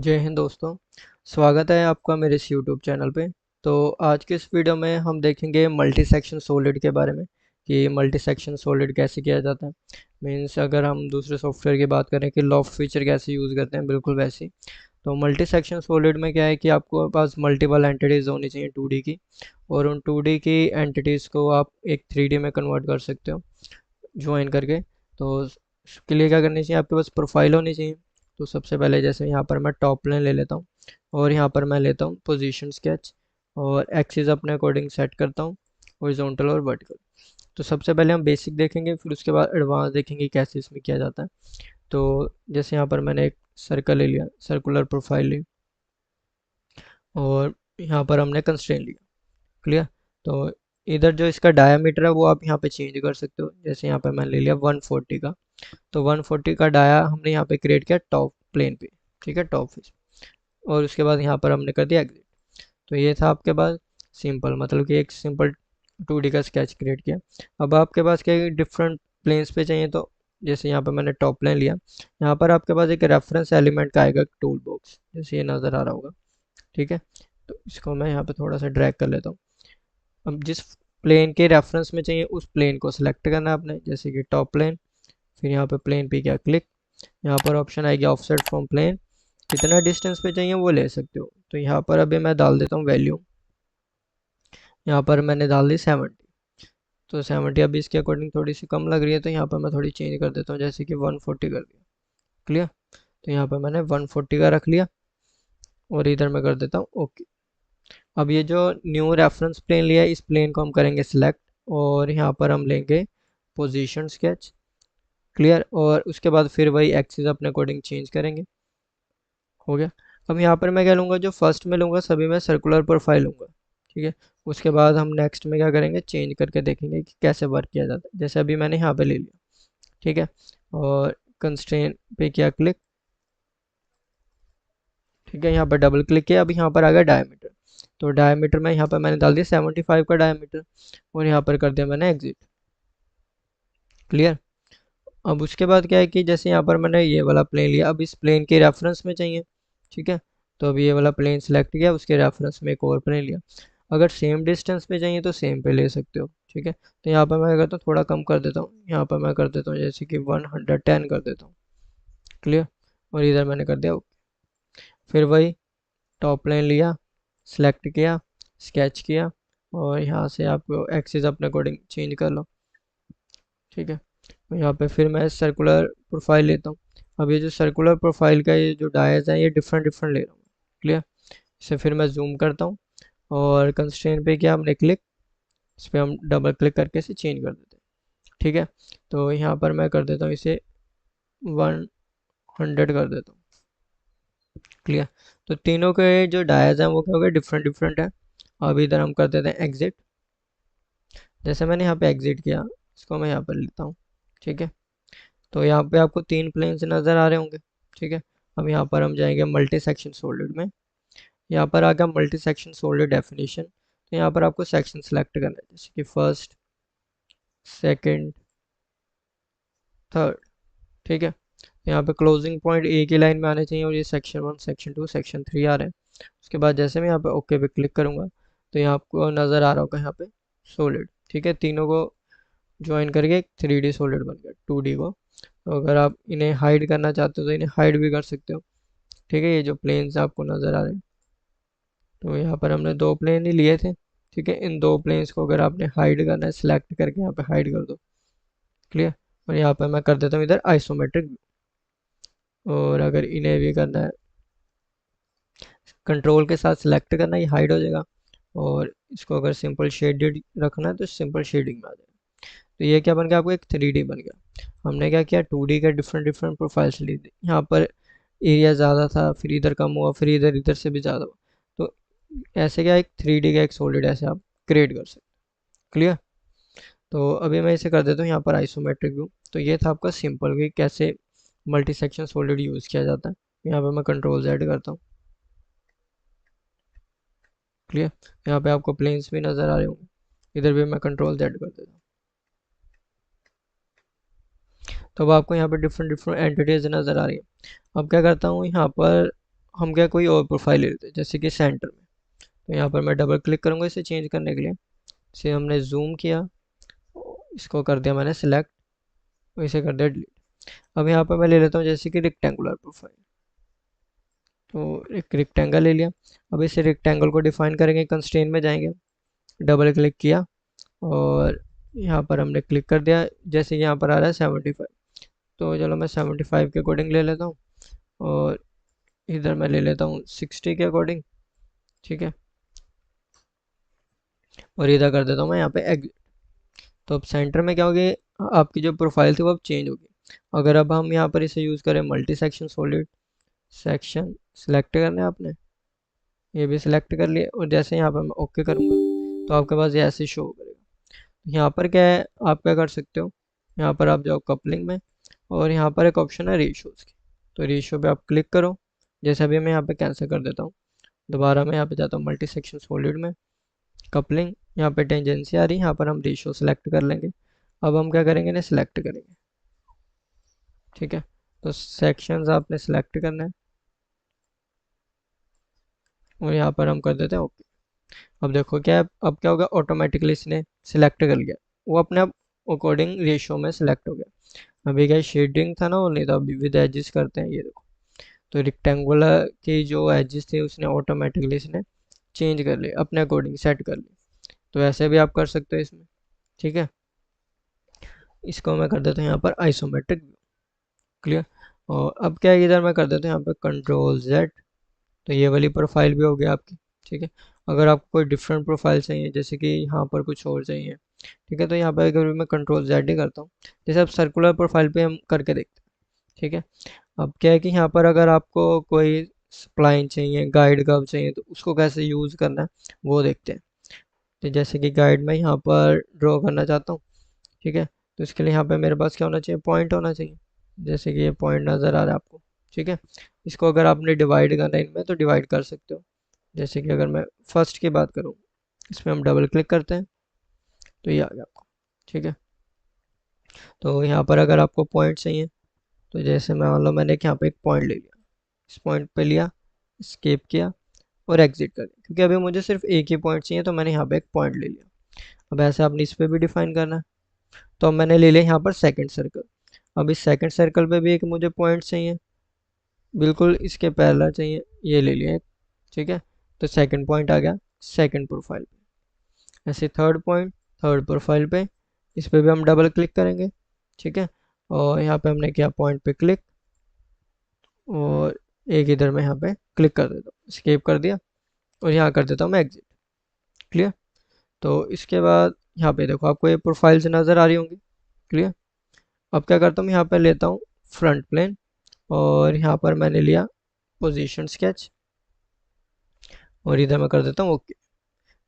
जय हिंद दोस्तों। स्वागत है आपका मेरे इस यूट्यूब चैनल पे। तो आज के इस वीडियो में हम देखेंगे मल्टी सेक्शन सॉलिड के बारे में कि मल्टी सेक्शन सॉलिड कैसे किया जाता है। मीन्स अगर हम दूसरे सॉफ्टवेयर की बात करें कि लॉफ्ट फीचर कैसे यूज़ करते हैं, बिल्कुल वैसे ही। तो मल्टी सेक्शन सॉलिड में क्या है कि आपको पास मल्टीपल एंटिटीज़ होनी चाहिए 2D की, और उन 2D की एंटिटीज़ को आप एक 3D में कन्वर्ट कर सकते हो ज्वाइन करके। तो उसके लिए क्या करनी चाहिए, आपके पास प्रोफाइल होनी चाहिए। तो सबसे पहले जैसे यहाँ पर मैं टॉप प्लेन ले लेता हूँ, और यहाँ पर मैं लेता हूँ पोजीशन स्केच, और एक्सिस अपने अकॉर्डिंग सेट करता हूँ, हॉरिजॉन्टल और वर्टिकल। तो सबसे पहले हम बेसिक देखेंगे, फिर उसके बाद एडवांस देखेंगे कैसे इसमें किया जाता है। तो जैसे यहाँ पर मैंने एक सर्कल ले लिया, सर्कुलर प्रोफाइल ली, और यहाँ पर हमने कंस्ट्रेंट लिया। क्लियर। तो इधर जो इसका डायामीटर है वो आप यहाँ पे चेंज कर सकते हो। जैसे यहाँ पे मैंने ले लिया 140 का, तो 140 का डाया हमने यहाँ पे क्रिएट किया टॉप प्लेन पे। ठीक है, टॉप फेस। और उसके बाद यहाँ पर हमने कर दिया एग्जिट। तो ये था आपके पास सिंपल, मतलब कि एक सिंपल 2D का स्केच क्रिएट किया। अब आपके पास क्या डिफरेंट प्लेन्स पे चाहिए, तो जैसे यहाँ पे मैंने टॉप प्लेन लिया, यहाँ पर आपके पास एक रेफरेंस एलिमेंट का आएगा टूल बॉक्स, जैसे ये नज़र आ रहा होगा। ठीक है, तो इसको मैं यहाँ पे थोड़ा सा ड्रैग कर लेता हूँ। अब जिस प्लेन के रेफरेंस में चाहिए उस प्लेन को सिलेक्ट करना है आपने, जैसे कि टॉप प्लेन। फिर यहाँ पे प्लेन पे क्या क्लिक, यहाँ पर ऑप्शन आएगी ऑफसेट फ्रॉम प्लेन, कितना डिस्टेंस पे चाहिए वो ले सकते हो। तो यहाँ पर अभी मैं डाल देता हूँ वैल्यू, यहाँ पर मैंने डाल दी 70। तो 70 अभी इसके अकॉर्डिंग थोड़ी सी कम लग रही है, तो यहाँ पर मैं थोड़ी चेंज कर देता हूँ, जैसे कि 140 कर दिया। क्लियर। तो यहाँ पर मैंने 140 का रख लिया, और इधर मैं कर देता हूँ ओके। अब ये जो न्यू रेफरेंस प्लेन लिया है, इस प्लेन को हम करेंगे सिलेक्ट, और यहाँ पर हम लेंगे पोजीशन स्केच। क्लियर। और उसके बाद फिर वही एक्सिस अपने अकॉर्डिंग चेंज करेंगे। हो गया। अब यहाँ पर मैं क्या लूँगा, जो फर्स्ट में लूँगा सभी में सर्कुलर प्रोफाइल लूँगा। ठीक है। उसके बाद हम नेक्स्ट में क्या करेंगे, चेंज करके देखेंगे कि कैसे वर्क किया जाता है। जैसे अभी मैंने यहाँ पे ले लिया। ठीक है। और कंस्ट्रेंट पे किया क्लिक। ठीक है, यहाँ पर डबल क्लिक किया। अब यहाँ पर आ गया डायमीटर। तो डायमीटर में यहाँ पर मैंने डाल दिया 75 का डायमीटर, और यहाँ पर कर दिया मैंने एग्जिट। क्लियर। अब उसके बाद क्या है कि जैसे यहाँ पर मैंने ये वाला प्लेन लिया, अब इस प्लेन के रेफरेंस में चाहिए। ठीक है। तो अब ये वाला प्लेन सेलेक्ट किया, उसके रेफरेंस में एक और प्लेन लिया। अगर सेम डिस्टेंस पे चाहिए तो सेम पे ले सकते हो। ठीक है। तो यहाँ पर मैं करता हूँ थोड़ा कम कर देता हूँ, यहाँ पर मैं कर देता हूँ जैसे कि 110 कर देता हूँ। क्लियर। और इधर मैंने कर दिया OK। फिर वही टॉप प्लेन लिया, सेलेक्ट किया, स्केच किया, और यहाँ से आपको एक्सिस अपने अकॉर्डिंग चेंज कर लो। ठीक है। तो यहाँ पे फिर मैं सर्कुलर प्रोफाइल लेता हूँ। अब ये जो सर्कुलर प्रोफाइल का ये जो डायज है, ये डिफरेंट डिफरेंट ले रहा हूँ। क्लियर। इसे फिर मैं जूम करता हूँ, और कंस्ट्रेंट पे क्या हमने क्लिक, इस पर हम डबल क्लिक करके इसे चेंज कर देते हैं। ठीक है। तो यहाँ पर मैं कर देता हूँ इसे 100 कर देता हूँ। क्लियर। तो तीनों के जो डायज हैं वो क्या हो गए, डिफरेंट डिफरेंट है। अब इधर हम कर देते हैं एग्जिट। जैसे मैंने यहाँ पे एग्जिट किया, इसको मैं यहाँ पर लेता हूँ। ठीक है। तो यहाँ पे आपको तीन प्लेन्स नज़र आ रहे होंगे। ठीक है। अब यहाँ पर हम जाएंगे मल्टी सेक्शन सॉलिड में। यहाँ पर आ गया मल्टी सेक्शन सॉलिड डेफिनेशन। तो यहाँ पर आपको सेक्शन सेलेक्ट करना है, जैसे कि फर्स्ट, सेकंड, थर्ड। ठीक है। यहाँ पे क्लोजिंग पॉइंट एक ही लाइन में आने चाहिए, और ये सेक्शन 1, सेक्शन 2, सेक्शन 3 आ रहे हैं। उसके बाद जैसे मैं यहाँ पे ओके पे क्लिक करूँगा, तो यहाँ आपको नज़र आ रहा होगा यहाँ पे सॉलिड। ठीक है। तीनों को ज्वाइन करके एक 3D सॉलिड बन गया 2D को। तो अगर आप इन्हें हाइड करना चाहते हो तो इन्हें हाइड भी कर सकते हो। ठीक है। ये जो प्लेन्स आपको नज़र आ रहे हैं, तो यहाँ पर हमने दो प्लेन ही लिए थे। ठीक है। इन दो प्लेन्स को अगर आपने हाइड करना है, सिलेक्ट करके यहाँ पे हाइड कर दो। क्लियर। और यहाँ पर मैं कर देता हूँ इधर आइसोमेट्रिक। और अगर इन्हें भी करना है, कंट्रोल के साथ सिलेक्ट करना, ये हाइड हो जाएगा। और इसको अगर सिंपल शेडेड रखना है तो सिंपल शेडिंग में आ जाएगा। तो ये क्या बन गया, आपको एक 3D बन गया। हमने क्या किया, 2D का डिफरेंट डिफरेंट प्रोफाइल्स ली थी। यहाँ पर एरिया ज़्यादा था, फिर इधर कम हुआ, फिर इधर इधर से भी ज़्यादा हुआ। तो ऐसे क्या एक 3D का एक सॉलिड ऐसे आप क्रिएट कर सकते। क्लियर। तो अभी मैं इसे कर देता हूँ यहाँ पर आइसोमेट्रिक व्यू। तो ये था आपका सिंपल कि कैसे मल्टी सेक्शन सॉलिड यूज़ किया जाता है। यहाँ पर मैं कंट्रोल Z करता हूँ। क्लियर। यहाँ पे आपको प्लेन्स भी नज़र आ रहे होंगे, इधर भी मैं कंट्रोल Z कर देता हूँ। तो अब आपको यहाँ पे डिफरेंट डिफरेंट एंटिटीज नज़र आ रही है। अब क्या करता हूँ, यहाँ पर हम क्या कोई और प्रोफाइल ले लेते हैं, जैसे कि सेंटर में। तो यहाँ पर मैं डबल क्लिक करूँगा इसे चेंज करने के लिए। इसे हमने जूम किया, इसको कर दिया मैंने सिलेक्ट, और इसे कर दिया डिलीट। अब यहाँ पर मैं ले लेता हूँ जैसे कि रेक्टेंगुलर प्रोफाइल। तो एक रेक्टेंगल ले लिया। अब इस रेक्टेंगल को डिफाइन करेंगे, कंस्ट्रेंट में जाएंगे, डबल क्लिक किया और यहाँ पर हमने क्लिक कर दिया। जैसे कि यहाँ पर आ रहा है 75, तो चलो मैं 75 के अकॉर्डिंग ले लेता हूँ, और इधर मैं ले लेता हूँ 60 के अकॉर्डिंग। ठीक है, और इधर कर देता हूँ मैं यहाँ पे एग्जिट। तो अब सेंटर में क्या होगी, आपकी जो प्रोफाइल थी वो अब चेंज होगी। अगर अब हम यहाँ पर इसे यूज़ करें multi section solid, section select करना है आपने, ये भी सिलेक्ट कर लिया, और जैसे यहाँ पर मैं ओके करूँगा तो आपके पास ये ऐसे शो करेगा। यहाँ पर क्या है, आप क्या कर सकते हो, यहाँ पर आप जाओ कपलिंग में, और यहाँ पर एक ऑप्शन है रेशियोज़ की, तो रेशियो पे आप क्लिक करो। जैसे अभी मैं यहाँ पे कैंसिल कर देता हूँ, दोबारा मैं यहाँ पे जाता हूँ मल्टी सेक्शन सॉलिड में, कपलिंग, यहाँ पे टेंजेंसी आ रही है, यहाँ पर हम रेशियो सेलेक्ट कर लेंगे। अब हम क्या करेंगे, इन्हें सिलेक्ट करेंगे। ठीक है, तो सेक्शंस आपने सेलेक्ट करना है, और यहाँ पर हम कर देते हैं ओके। अब देखो क्या है, अब क्या होगा, ऑटोमेटिकली इसने सिलेक्ट कर लिया, वो अपने आप अकॉर्डिंग रेशियो में सिलेक्ट हो गया। अभी क्या शेडिंग था ना, वो नहीं था, अभी विद एजिस करते हैं, ये देखो। तो रेक्टेंगुलर की जो एजिस थे उसने ऑटोमेटिकली इसने चेंज कर लिए, अपने अकॉर्डिंग सेट कर लिए। तो ऐसे भी आप कर सकते हो इसमें। ठीक है, इसको मैं कर देता हूँ यहाँ पर आइसोमेट्रिक व्यू। क्लियर। और अब क्या है, इधर मैं कर देता हूँ यहाँ पर कंट्रोल जेड, तो ये वाली प्रोफाइल भी हो गई आपकी। ठीक है, अगर आपको कोई डिफरेंट प्रोफाइल चाहिए, जैसे कि यहाँ पर कुछ और चाहिए, ठीक है, तो यहाँ पर अगर मैं कंट्रोल जेड ही करता हूँ, जैसे अब सर्कुलर प्रोफाइल पे हम करके देखते हैं। ठीक है, अब क्या है कि यहाँ पर अगर आपको कोई स्प्लाइन चाहिए, गाइड कर्व चाहिए, तो उसको कैसे यूज़ करना है वो देखते हैं। तो जैसे कि गाइड में यहाँ पर ड्रॉ करना चाहता हूँ, ठीक है, तो इसके लिए यहाँ पे मेरे पास क्या होना चाहिए, पॉइंट होना चाहिए, जैसे कि ये पॉइंट नज़र आ रहा है आपको। ठीक है, इसको अगर आपने डिवाइड करना है इनमें तो डिवाइड कर सकते हो। जैसे कि अगर मैं फर्स्ट की बात करूँ, इसमें हम डबल क्लिक करते हैं तो ये आ गया आपको। ठीक है, तो यहाँ पर अगर आपको पॉइंट चाहिए, तो जैसे मैं मान लो मैंने यहाँ पे एक पॉइंट ले लिया, इस पॉइंट पे लिया, स्केप किया और एग्जिट कर दिया, क्योंकि अभी मुझे सिर्फ एक ही पॉइंट चाहिए, तो मैंने यहाँ पे एक पॉइंट ले लिया। अब ऐसे आपने इस पे भी डिफाइन करना है, तो अब मैंने ले लिया यहाँ पर सेकंड सर्कल। अब इस सेकंड सर्कल पे भी एक मुझे पॉइंट चाहिए, बिल्कुल इसके पैरेलल चाहिए, ये ले लिया एक। ठीक है, तो सेकंड पॉइंट आ गया सेकंड प्रोफाइल पे। ऐसे थर्ड पॉइंट थर्ड प्रोफाइल पे, इस पे भी हम डबल क्लिक करेंगे। ठीक है, और यहाँ पे हमने किया पॉइंट पे क्लिक, और एक इधर में यहाँ पे क्लिक कर देता हूँ, स्केप कर दिया, और यहाँ कर देता हूँ मैं एग्जिट। क्लियर। तो इसके बाद यहाँ पे देखो आपको ये प्रोफाइल्स नज़र आ रही होंगी। क्लियर। अब क्या करता हूँ, यहाँ पे लेता हूँ फ्रंट प्लेन, और यहाँ पर मैंने लिया पोजीशन स्केच, और इधर मैं कर देता हूँ ओके।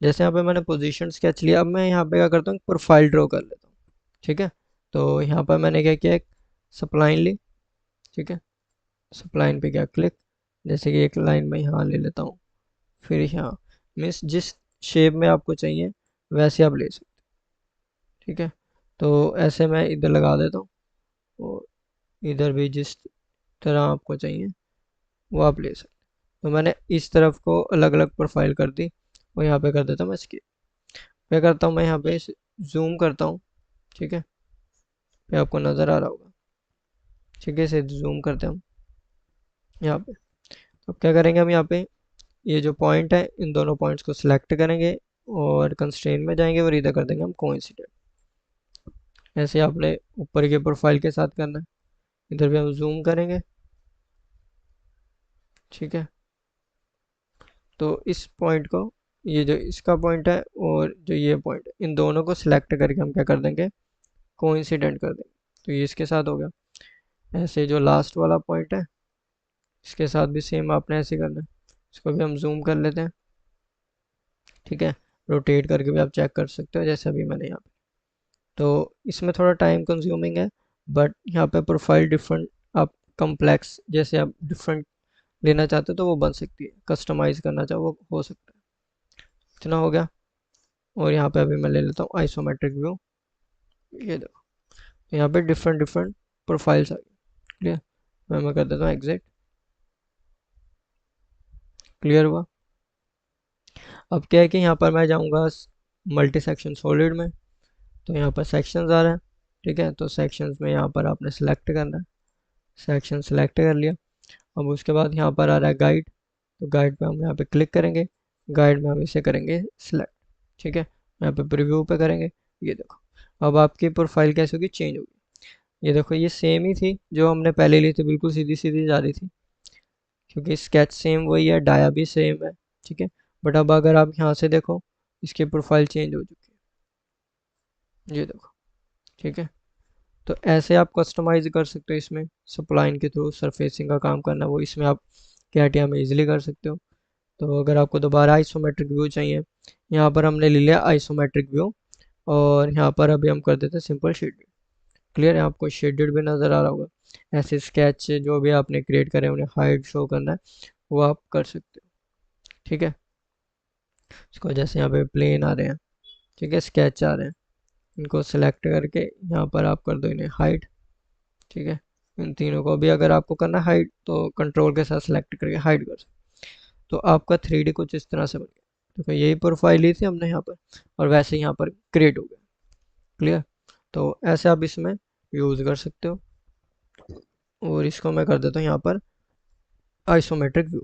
जैसे यहाँ पे मैंने पोजीशन स्केच लिया, अब मैं यहाँ पे क्या करता हूँ, प्रोफाइल ड्रॉ कर लेता हूँ। ठीक है, तो यहाँ पर मैंने क्या किया, एक सप्लाइन ली। ठीक है, सप्लाइन पे क्या क्लिक, जैसे कि एक लाइन में यहाँ ले लेता हूँ, फिर यहाँ, मीन्स जिस शेप में आपको चाहिए वैसे आप ले सकते। ठीक है, तो ऐसे मैं इधर लगा देता हूँ, और इधर भी जिस तरह आपको चाहिए वो आप ले सकते। तो मैंने इस तरफ को अलग अलग प्रोफाइल कर दी, और यहाँ पे कर देता हूँ मैं इसकी, क्या करता हूँ मैं यहाँ पे जूम करता हूँ। ठीक है, ये आपको नज़र आ रहा होगा। ठीक है, इसे जूम करते हैं हम यहाँ पे। अब क्या करेंगे, हम यहाँ पे ये जो पॉइंट है इन दोनों पॉइंट्स को सिलेक्ट करेंगे, और कंस्ट्रेंट में जाएंगे और इधर कर देंगे हम कोइंसिडेंट। ऐसे आपने ऊपर के प्रोफाइल के साथ करना है। इधर भी हम जूम करेंगे। ठीक है, तो इस पॉइंट को, ये जो इसका पॉइंट है और जो ये पॉइंट है, इन दोनों को सिलेक्ट करके हम क्या कर देंगे, कोइंसिडेंट कर देंगे। तो ये इसके साथ हो गया। ऐसे जो लास्ट वाला पॉइंट है इसके साथ भी सेम आपने ऐसे करना है। इसको भी हम जूम कर लेते हैं। ठीक है, रोटेट करके भी आप चेक कर सकते हो, जैसे अभी मैंने यहाँ पे। तो इसमें थोड़ा टाइम कंज्यूमिंग है, बट यहाँ पे प्रोफाइल डिफरेंट, आप कम्प्लेक्स जैसे आप डिफरेंट लेना चाहते हो तो वो बन सकती है, कस्टमाइज करना चाहो वो हो सकता है। इतना हो गया, और यहाँ पे अभी मैं ले लेता हूँ आइसोमेट्रिक व्यू। ये देखो, तो यहाँ पे डिफरेंट डिफरेंट प्रोफाइल्स आ गई। क्लियर। मैं कर देता हूँ एग्जिट। क्लियर हुआ। अब क्या है कि यहाँ पर मैं जाऊँगा मल्टी सेक्शन सॉलिड में, तो यहाँ पर सेक्शंस आ रहे हैं। ठीक है, तो सेक्शंस में यहाँ पर आपने सेलेक्ट करना है, सेक्शन सेलेक्ट कर लिया। अब उसके बाद यहाँ पर आ रहा है गाइड, तो गाइड पे हम यहाँ पे क्लिक करेंगे, गाइड में हम इसे करेंगे सिलेक्ट। ठीक है, यहाँ पे प्रीव्यू पे करेंगे। ये देखो अब आपकी प्रोफाइल कैसे होगी, चेंज होगी। ये देखो ये सेम ही थी जो हमने पहले ली थी, बिल्कुल सीधी सीधी जा रही थी, क्योंकि स्केच सेम वही है, डाया भी सेम है। ठीक है, बट अब अगर आप यहाँ से देखो, इसकी प्रोफाइल चेंज हो चुकी है, ये देखो। ठीक है, तो ऐसे आप कस्टमाइज कर सकते हो इसमें, सप्लाइन के थ्रू सरफेसिंग का काम करना वो इसमें आप कैटिया में इजीली कर सकते हो। तो अगर आपको दोबारा आइसोमेट्रिक व्यू चाहिए, यहाँ पर हमने ले लिया आइसोमेट्रिक व्यू, और यहाँ पर अभी हम कर देते हैं सिंपल शेडेड। क्लियर है, आपको शेडेड भी नज़र आ रहा होगा। ऐसे स्केच जो भी आपने क्रिएट करे उन्हें हाइड शो करना है, वो आप कर सकते हो। ठीक है, इसको जैसे यहाँ पे प्लेन आ रहे हैं, ठीक है, स्केच आ रहे हैं, इनको सेलेक्ट करके यहाँ पर आप कर दो इन्हें हाइड। ठीक है, इन तीनों को भी अगर आपको करना हाइड तो कंट्रोल के साथ सेलेक्ट करके हाइड कर सकते। तो आपका 3D कुछ इस तरह से बन गया। तो यही प्रोफाइल ली थी हमने यहाँ पर, और वैसे यहाँ पर क्रिएट हो गया। क्लियर, तो ऐसे आप इसमें यूज़ कर सकते हो। और इसको मैं कर देता हूँ यहाँ पर आइसोमेट्रिक व्यू।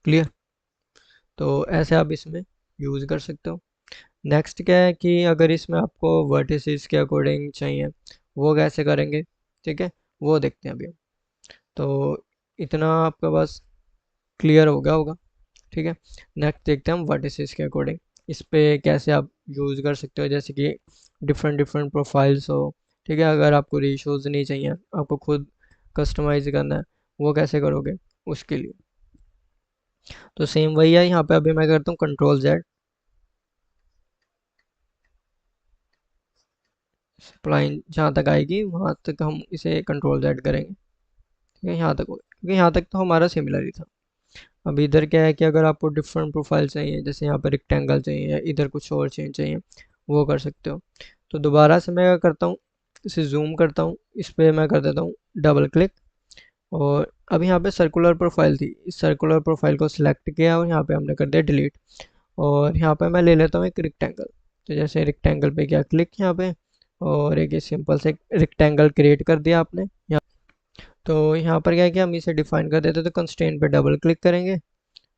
क्लियर, तो ऐसे आप इसमें यूज़ कर सकते हो। नेक्स्ट क्या है कि अगर इसमें आपको वर्टिसेस के अकॉर्डिंग चाहिए, वो कैसे करेंगे, ठीक है, वो देखते हैं अभी हम। तो इतना आपका बस क्लियर हो गया होगा। ठीक है, नेक्स्ट देखते हैं हम वर्टिसेस के अकॉर्डिंग इस पे कैसे आप यूज़ कर सकते हो, जैसे कि डिफरेंट डिफरेंट प्रोफाइल्स हो। ठीक है, अगर आपको रेशोज़ नहीं चाहिए, आपको खुद कस्टमाइज करना है, वो कैसे करोगे उसके लिए। तो सेम वही है, यहाँ पे अभी मैं करता हूँ कंट्रोल जेड, स्प्लाइन जहाँ तक आएगी वहाँ तक हम इसे कंट्रोल जेड करेंगे। ठीक है, यहाँ तक हो गया, क्योंकि यहाँ तक तो हमारा सिमिलर ही था। अब इधर क्या है कि अगर आपको डिफरेंट प्रोफाइल चाहिए, जैसे यहाँ पर रेक्टेंगल चाहिए या इधर कुछ और चेंज चाहिए, वो कर सकते हो। तो दोबारा से मैं क्या करता हूँ, इसे जूम करता हूँ, इस पर मैं कर देता हूँ डबल क्लिक। और अब यहाँ पे सर्कुलर प्रोफाइल थी, इस सर्कुलर प्रोफाइल को सिलेक्ट किया और यहाँ पे हमने कर दिया डिलीट। और यहाँ पे मैं ले लेता हूँ एक रेक्टेंगल, तो जैसे रेक्टेंगल पे क्या क्लिक यहाँ पे, और एक सिंपल से रेक्टेंगल क्रिएट कर दिया आपने यहाँ। तो यहाँ पर क्या है कि हम इसे डिफाइन कर देते, तो कंस्ट्रेंट पे डबल क्लिक करेंगे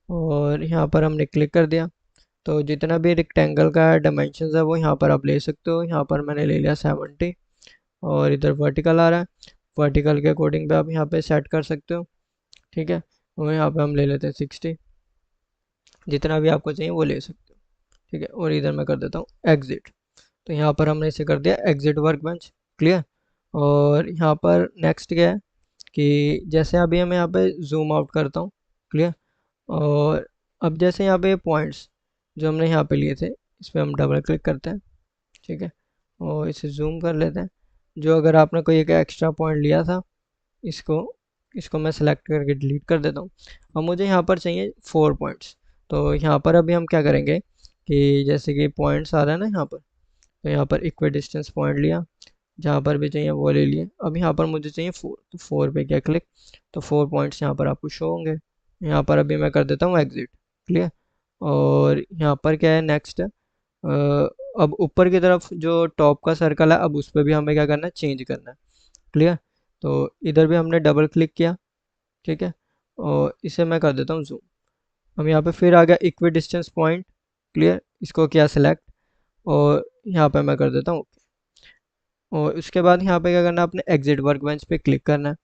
और यहाँ पर हमने क्लिक कर दिया। तो जितना भी रेक्टेंगल का डायमेंशन है वो यहाँ पर आप ले सकते हो। यहाँ पर मैंने ले लिया 70, और इधर वर्टिकल आ रहा है, वर्टिकल के अकॉर्डिंग भी आप यहाँ पे सेट कर सकते हो। ठीक है, और यहाँ पे हम ले लेते हैं 60, जितना भी आपको चाहिए वो ले सकते हो। ठीक है, और इधर मैं कर देता हूँ एग्जिट। तो यहाँ पर हमने इसे कर दिया एग्जिट वर्कबेंच। क्लियर, और यहाँ पर नेक्स्ट क्या है कि जैसे अभी मैं यहाँ पे जूम आउट करता हूँ। क्लियर, और अब जैसे यहाँ पे पॉइंट्स जो हमने यहाँ पे लिए थे, इस पर हम डबल क्लिक करते हैं। ठीक है, और इसे जूम कर लेते हैं। जो अगर आपने कोई एक एक्स्ट्रा पॉइंट लिया था, इसको इसको मैं सेलेक्ट करके डिलीट कर देता हूँ। अब मुझे यहाँ पर चाहिए 4 पॉइंट्स। तो यहाँ पर अभी हम क्या करेंगे कि जैसे कि पॉइंट्स आ रहा है ना यहाँ पर, तो यहाँ पर इक्वी डिस्टेंस पॉइंट लिया, जहाँ पर भी चाहिए वो ले लिए। अब यहाँ पर मुझे चाहिए 4, तो 4 पे क्या क्लिक, तो 4 पॉइंट्स यहाँ पर आपको शो होंगे। यहाँ पर अभी मैं कर देता हूँ एग्जिट। क्लियर, और यहाँ पर क्या है नेक्स्ट, अब ऊपर की तरफ जो टॉप का सर्कल है, अब उस पर भी हमें क्या करना है, चेंज करना है। क्लियर, तो इधर भी हमने डबल क्लिक किया। ठीक है, और इसे मैं कर देता हूँ जूम। हम यहाँ पे फिर आ गया इक्वी डिस्टेंस पॉइंट। क्लियर, इसको किया सिलेक्ट, और यहाँ पे मैं कर देता हूँ OK। और उसके बाद यहाँ पे क्या करना है, अपने एग्जिट वर्कबेंच पे क्लिक करना है।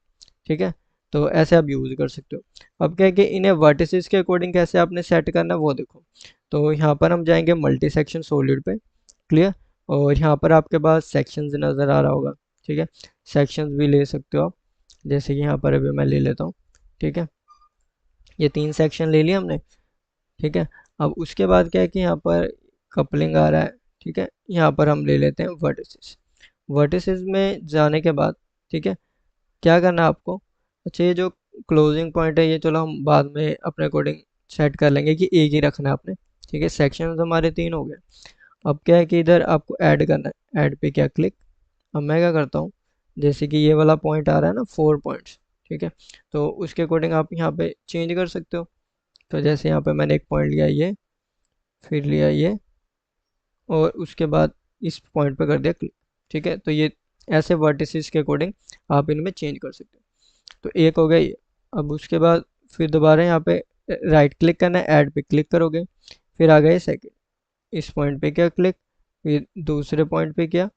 ठीक है, तो ऐसे आप यूज़ कर सकते हो। अब क्या है कि इन्हें वर्टिसेस के अकॉर्डिंग कैसे आपने सेट करना है वो देखो। तो यहाँ पर हम जाएंगे मल्टी सेक्शन सॉलिड पे। क्लियर, और यहाँ पर आपके पास सेक्शंस नज़र आ रहा होगा। ठीक है, सेक्शंस भी ले सकते हो आप, जैसे कि यहाँ पर अभी मैं ले लेता हूँ। ठीक है, ये 3 सेक्शन ले लिए हमने। ठीक है, अब उसके बाद क्या है कि यहाँ पर कपलिंग आ रहा है। ठीक है, यहाँ पर हम ले लेते हैं वर्टिसेस। वर्टिसेस में जाने के बाद, ठीक है, क्या करना है आपको, अच्छा ये जो क्लोजिंग पॉइंट है ये चलो हम बाद में अपने अकॉर्डिंग सेट कर लेंगे कि एक ही रखना है आपने। ठीक है, सेक्शन हमारे 3 हो गए। अब क्या है कि इधर आपको ऐड करना है, ऐड पे क्या क्लिक। अब मैं क्या करता हूँ, जैसे कि ये वाला पॉइंट आ रहा है ना 4 पॉइंट्स। ठीक है, तो उसके अकॉर्डिंग आप यहाँ पे चेंज कर सकते हो। तो जैसे यहाँ पे मैंने एक पॉइंट लिया ये, फिर लिया ये, और उसके बाद इस पॉइंट पे कर दिया क्लिक। ठीक है, तो ये ऐसे वर्टिसेस के अकॉर्डिंग आप इनमें चेंज कर सकते हो। तो एक हो गया ये। अब उसके बाद फिर दोबारा यहाँ पे राइट क्लिक करना है, ऐड पे क्लिक करोगे, फिर आ गए सेकंड, इस पॉइंट पे किया क्लिक, फिर दूसरे पॉइंट पे किया।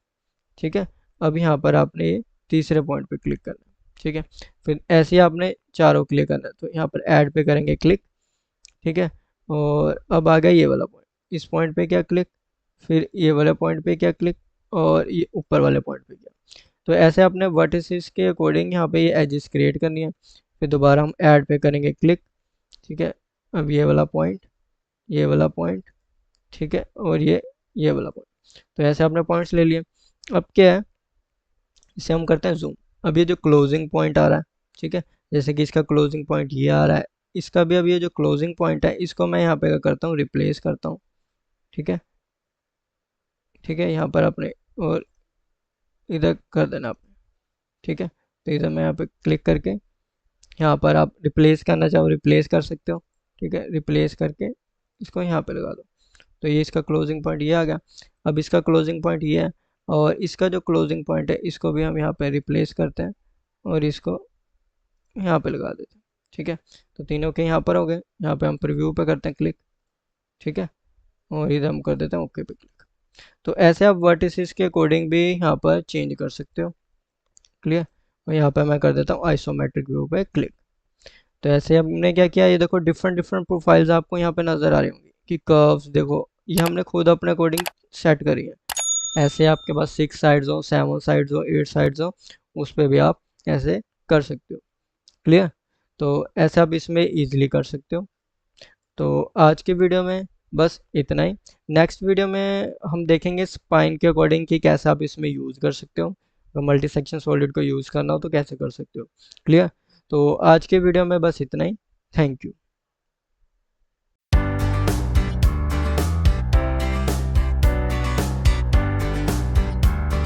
ठीक है, अब यहाँ पर आपने ये तीसरे पॉइंट पे क्लिक करना है। ठीक है, फिर ऐसे ही आपने चारों क्लिक करना है, तो यहाँ पर ऐड पे करेंगे क्लिक। ठीक है, और अब आ गया ये वाला पॉइंट, इस पॉइंट पे क्या क्लिक, फिर ये वाले पॉइंट पे क्या क्लिक, और ये ऊपर वाले पॉइंट पे क्या। तो ऐसे अपने वर्टिसेस के अकॉर्डिंग यहाँ पे ये एजेस क्रिएट करनी है। फिर दोबारा हम ऐड पे करेंगे क्लिक। ठीक है, अब ये वाला पॉइंट, ये वाला पॉइंट, ठीक है, और ये वाला पॉइंट। तो ऐसे आपने पॉइंट्स ले लिए। अब क्या है, इसे हम करते हैं जूम। अब ये जो क्लोजिंग पॉइंट आ रहा है, ठीक है, जैसे कि इसका क्लोजिंग पॉइंट ये आ रहा है, इसका भी अब ये जो क्लोजिंग पॉइंट है इसको मैं यहाँ पे क्या करता हूँ, रिप्लेस करता हूँ। ठीक है, ठीक है, यहाँ पर आपने और इधर कर देना आपने। ठीक है, तो इधर मैं यहाँ पे क्लिक करके, यहाँ पर आप रिप्लेस करना चाहो रिप्लेस कर सकते हो। ठीक है, रिप्लेस करके इसको यहाँ पे लगा दो। तो ये इसका क्लोजिंग पॉइंट ये आ गया। अब इसका क्लोजिंग पॉइंट ये है, और इसका जो क्लोजिंग पॉइंट है इसको भी हम यहाँ पे रिप्लेस करते हैं और इसको यहाँ पे लगा देते हैं। ठीक है, तो तीनों के यहाँ पर हो गए। यहाँ पे हम प्रीव्यू पे करते हैं क्लिक। ठीक है, और इधर हम कर देते हैं ओके पे क्लिक। तो ऐसे आप वर्टिसेस के अकॉर्डिंग भी यहाँ पर चेंज कर सकते हो। क्लियर। और यहाँ पे मैं कर देता हूँ आइसोमेट्रिक व्यू पे क्लिक। तो ऐसे हमने क्या किया, ये देखो डिफरेंट डिफरेंट प्रोफाइल्स आपको यहाँ पे नजर आ रही होंगी कि कर्व्स देखो, ये हमने खुद अपने अकॉर्डिंग सेट करी है। ऐसे आपके पास 6 साइड्स हो, 7 साइड्स हो, 8 साइड्स हो, उस पर भी आप ऐसे कर सकते हो। क्लियर। तो ऐसे आप इसमें इजीली कर सकते हो। तो आज के वीडियो में बस इतना ही। नेक्स्ट वीडियो में हम देखेंगे स्पाइन के अकॉर्डिंग कि कैसे आप इसमें यूज़ कर सकते हो, अगर मल्टी सेक्शन सॉलिड को यूज़ करना हो तो कैसे कर सकते हो। क्लियर। तो आज के वीडियो में बस इतना ही। Thank you.